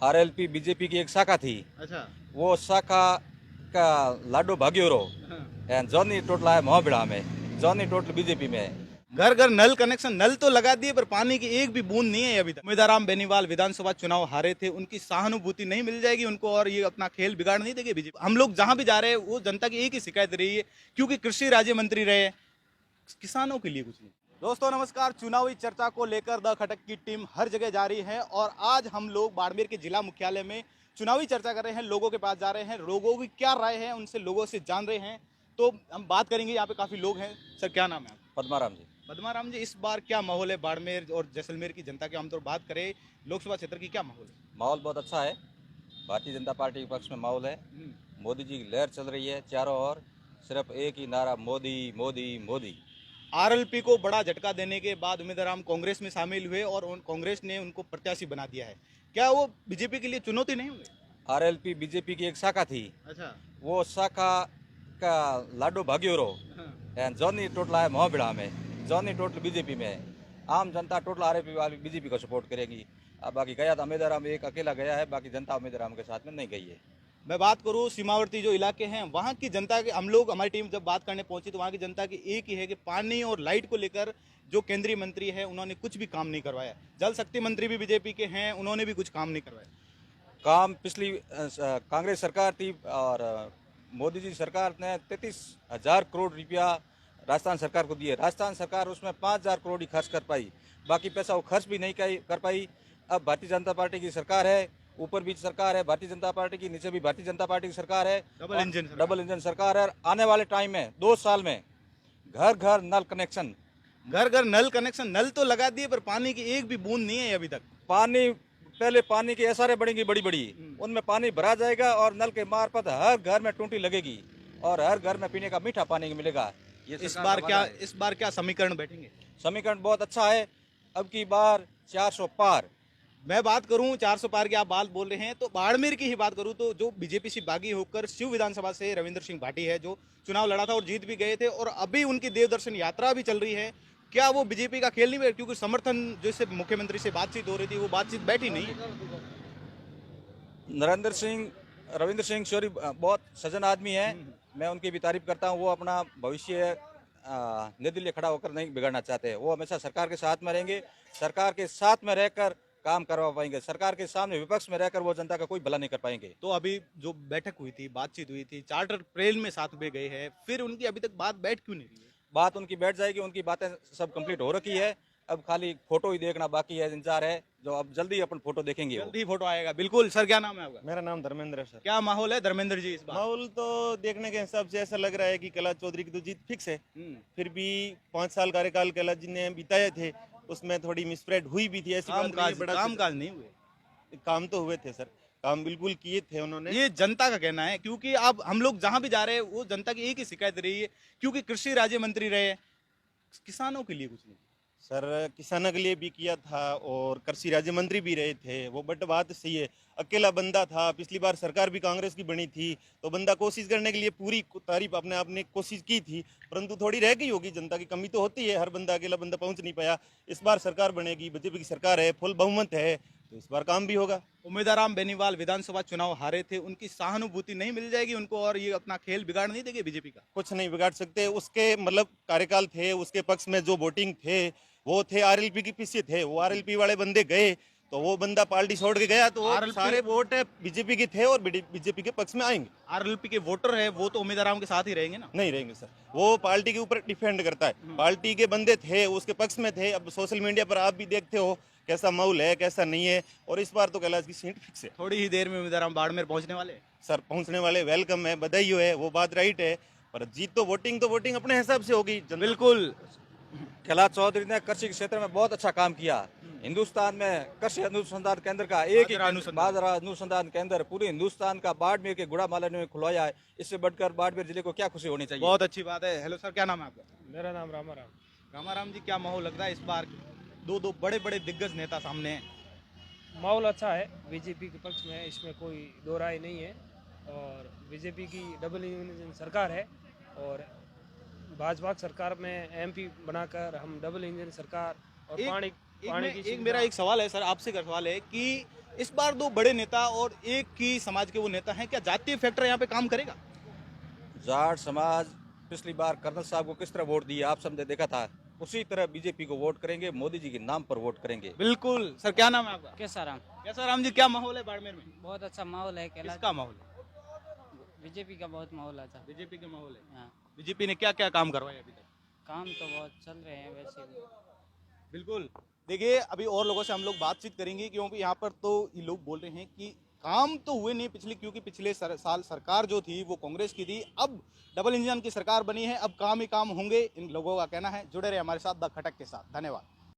RLP BJP की एक शाखा थी। अच्छा। वो शाखा का लाडो भाग्यो रो एंड जॉनी टोटला है मोहबिड़ा में, जॉनी टोटल बीजेपी में है। घर घर नल कनेक्शन, नल तो लगा दिए पर पानी की एक भी बूंद नहीं है अभी तक। उम्मीदवार बेनीवाल विधानसभा चुनाव हारे थे, उनकी सहानुभूति नहीं मिल जाएगी उनको और ये अपना खेल बिगाड़ नहीं देंगे बीजेपी। हम लोग जहां भी जा रहे हैं वो जनता की एक ही शिकायत रही है, क्योंकि कृषि राज्य मंत्री रहे, किसानों के लिए कुछ नहीं। दोस्तों नमस्कार, चुनावी चर्चा को लेकर द खटक की टीम हर जगह जा रही है और आज हम लोग बाड़मेर के जिला मुख्यालय में चुनावी चर्चा कर रहे हैं, लोगों के पास जा रहे हैं, लोगों की क्या राय है उनसे, लोगों से जान रहे हैं। तो हम बात करेंगे, यहाँ पे काफी लोग हैं। सर क्या नाम है आपका? पद्माराम जी। पद्माराम जी, इस बार क्या माहौल है बाड़मेर और जैसलमेर की जनता की? आमतौर बात करें लोकसभा क्षेत्र की, क्या माहौल है? माहौल बहुत अच्छा है, भारतीय जनता पार्टी के पक्ष में माहौल है। मोदी जी की लहर चल रही है चारों ओर, सिर्फ एक ही नारा, मोदी मोदी मोदी। आरएलपी को बड़ा झटका देने के बाद उम्मीदवार कांग्रेस में शामिल हुए और कांग्रेस ने उनको प्रत्याशी बना दिया है। क्या वो बीजेपी के लिए चुनौती नहीं हुई? आरएलपी बीजेपी की एक शाखा थी। अच्छा। वो शाखा का लाडो भाग्यो रो एंड जॉनी टोटला है मोहबिड़ा में, जॉनी टोटल बीजेपी में है। आम जनता टोटल आरएलपी वाली बीजेपी को सपोर्ट करेगी। अब बाकी गया था उम्मीदवार एक अकेला गया है, बाकी जनता उम्मीदवार के साथ में नहीं गई है। मैं बात करूं सीमावर्ती जो इलाके हैं वहां की जनता के, हम लोग हमारी टीम जब बात करने पहुंची तो वहां की जनता की एक ही है कि पानी और लाइट को लेकर जो केंद्रीय मंत्री है उन्होंने कुछ भी काम नहीं करवाया। जल शक्ति मंत्री भी बीजेपी के हैं, उन्होंने भी कुछ काम नहीं करवाया। काम पिछली कांग्रेस सरकार थी और मोदी जी सरकार ने 33,000 करोड़ रुपया राजस्थान सरकार को दिए। राजस्थान सरकार उसमें 5,000 करोड़ ही खर्च कर पाई, बाकी पैसा वो खर्च भी नहीं कर पाई। अब भारतीय जनता पार्टी की सरकार है, ऊपर भी सरकार है भारतीय जनता पार्टी की, नीचे भी भारतीय जनता पार्टी की सरकार है, डबल इंजन सरकार है। आने वाले टाइम में 2 साल में घर घर नल कनेक्शन, घर घर नल कनेक्शन, नल तो लगा दिए पर पानी की एक भी बूंद नहीं है अभी तक। पानी पहले पानी की एसआरए बढ़ेंगी बड़ी बड़ी, उनमें पानी भरा जाएगा और नल के मार्फत हर घर में टूटी लगेगी और हर घर में पीने का मीठा पानी मिलेगा। ये इस बार क्या समीकरण बैठेंगे? समीकरण बहुत अच्छा है। अब की बार 400 पार। मैं बात करूं 400 पार की, आप बात बोल रहे हैं तो बाड़मेर की ही बात करूं तो जो बीजेपी से बागी होकर शिव विधानसभा से रविंद्र सिंह भाटी है, जो चुनाव लड़ा था और जीत भी गए थे और अभी उनकी देवदर्शन यात्रा भी चल रही है। क्या वो बीजेपी का खेल नहीं बैठ, क्योंकि समर्थन जैसे मुख्यमंत्री से बातचीत हो रही थी वो बातचीत बैठी नहीं है। रविंद्र सिंह शौरी बहुत सज्जन आदमी है, मैं उनकी भी तारीफ करता हूँ। वो अपना भविष्य निर्दलीय खड़ा होकर नहीं बिगाड़ना चाहते। वो हमेशा सरकार के साथ में रहेंगे, सरकार के साथ में रहकर काम करवा पाएंगे। सरकार के सामने विपक्ष में रहकर वो जनता का कोई भला नहीं कर पाएंगे। तो अभी जो बैठक हुई थी, बातचीत हुई थी, चार्टर प्रेल में साथ में गए हैं, फिर उनकी अभी तक बात बैठ क्यों नहीं रही है? बात उनकी बैठ जाएगी, उनकी बातें सब कंप्लीट हो रखी है। अब खाली फोटो ही देखना बाकी है, इंतजार है, जो अब जल्दी अपन फोटो देखेंगे। जल्दी फोटो आएगा बिल्कुल। सर क्या नाम है आपका? मेरा नाम धर्मेंद्र है सर। क्या माहौल है धर्मेंद्र जी इस बार? माहौल तो देखने के हिसाब से ऐसा लग रहा है कि कैलाश चौधरी की तो जीत फिक्स है। फिर भी 5 साल कार्यकाल कैलाश जी ने बिताए थे, उसमें थोड़ी मिसप्रेड हुई भी थी। ऐसी कामकाज नहीं हुए। काम तो हुए थे सर, काम बिल्कुल किए थे उन्होंने। ये जनता का कहना है, क्योंकि अब हम लोग जहां भी जा रहे हैं वो जनता की एक ही शिकायत रही है, क्योंकि कृषि राज्य मंत्री रहे, किसानों के लिए कुछ नहीं। सर किसानों के लिए भी किया था और कृषि राज्य मंत्री भी रहे थे वो, बट बात सही है, अकेला बंदा था। पिछली बार सरकार भी कांग्रेस की बनी थी तो बंदा कोशिश करने के लिए पूरी तारीफ अपने आपने कोशिश की थी, परंतु थोड़ी रह गई होगी, जनता की कमी तो होती है, हर बंदा अकेला बंदा पहुंच नहीं पाया। इस बार सरकार बनेगी, बीजेपी की सरकार है, फुल बहुमत है, तो इस बार काम भी होगा। उम्मीदवार बेनीवाल विधानसभा चुनाव हारे थे, उनकी सहानुभूति नहीं मिल जाएगी उनको और ये अपना खेल बिगाड़ नहीं देंगे बीजेपी का? कुछ नहीं बिगाड़ सकते, उसके मतलब कार्यकाल थे, उसके पक्ष में जो वोटिंग थे वो थे आरएलपी के पीछे थे। वो आरएलपी वाले बंदे गए तो वो बंदा पार्टी छोड़ के गया तो सारे वोट बीजेपी के थे और बीजेपी के पक्ष में आएंगे। आरएलपी के वोटर है वो तो उम्मीदवारों के साथ ही रहेंगे ना? नहीं रहेंगे सर, वो पार्टी के ऊपर डिफेंड करता है। पार्टी के बंदे थे, उसके पक्ष में थे। अब सोशल मीडिया पर आप भी देखते हो कैसा माहौल है, कैसा नहीं है, और इस बार तो कैलाश की सीट फिक्स है। थोड़ी ही देर में उम्मीदवार बाड़मेर पहुंचने वाले सर, पहुंचने वाले, वेलकम है, बधाई है, वो बात राइट है, पर जीत तो वोटिंग अपने हिसाब से होगी। बिल्कुल। कैलाश चौधरी ने कृषि के क्षेत्र में बहुत अच्छा काम किया। हिंदुस्तान में कृषि अनुसंधान केंद्र का एक ही बाजरा अनुसंधान केंद्र पूरे हिंदुस्तान का बाड़मेर के गुड़ामाला में खुलवाया है। इससे बढ़कर बाड़मेर जिले को क्या खुशी होनी चाहिए? बहुत अच्छी बात है। हेलो सर, क्या नाम है आपका? मेरा नाम रामाराम। रामाराम जी, क्या माहौल लगता है इस बार? दो बड़े बड़े दिग्गज नेता सामने हैं। माहौल अच्छा है, बीजेपी के पक्ष में है, इसमें कोई दो राय नहीं है। और बीजेपी की डबल इंजन सरकार है और भाजपा सरकार में एमपी बनाकर हम डबल इंजन सरकार और एक मेरा एक सवाल है सर, आपसे का सवाल है कि इस बार दो बड़े नेता और एक ही समाज के वो नेता हैं, क्या जातीय फैक्टर यहाँ पे काम करेगा? जाट समाज पिछली बार कर्नल साहब को किस तरह वोट दिया आप सबने देखा था, उसी तरह बीजेपी को वोट करेंगे, मोदी जी के नाम पर वोट करेंगे। बिल्कुल सर, क्या नाम है आपका? केसाराम। केसाराम जी, क्या माहौल है बाड़मेर में? बहुत अच्छा माहौल है। कैलाश किसका माहौल है? बीजेपी का बहुत माहौल अच्छा। बीजेपी का माहौल है। हाँ, बीजेपी ने क्या क्या काम करवाए अभी तक? काम तो बहुत चल रहे हैं वैसे भी। बिल्कुल। देखिए, अभी और लोगों से हम लोग बातचीत करेंगे, क्योंकि यहाँ पर तो ये लोग बोल रहे हैं कि काम तो हुए नहीं पिछले, क्योंकि पिछले साल सरकार जो थी वो कांग्रेस की थी, अब डबल इंजन की सरकार बनी है, अब काम ही काम होंगे, इन लोगों का कहना है। जुड़े रहे हमारे साथ द खटक के साथ। धन्यवाद।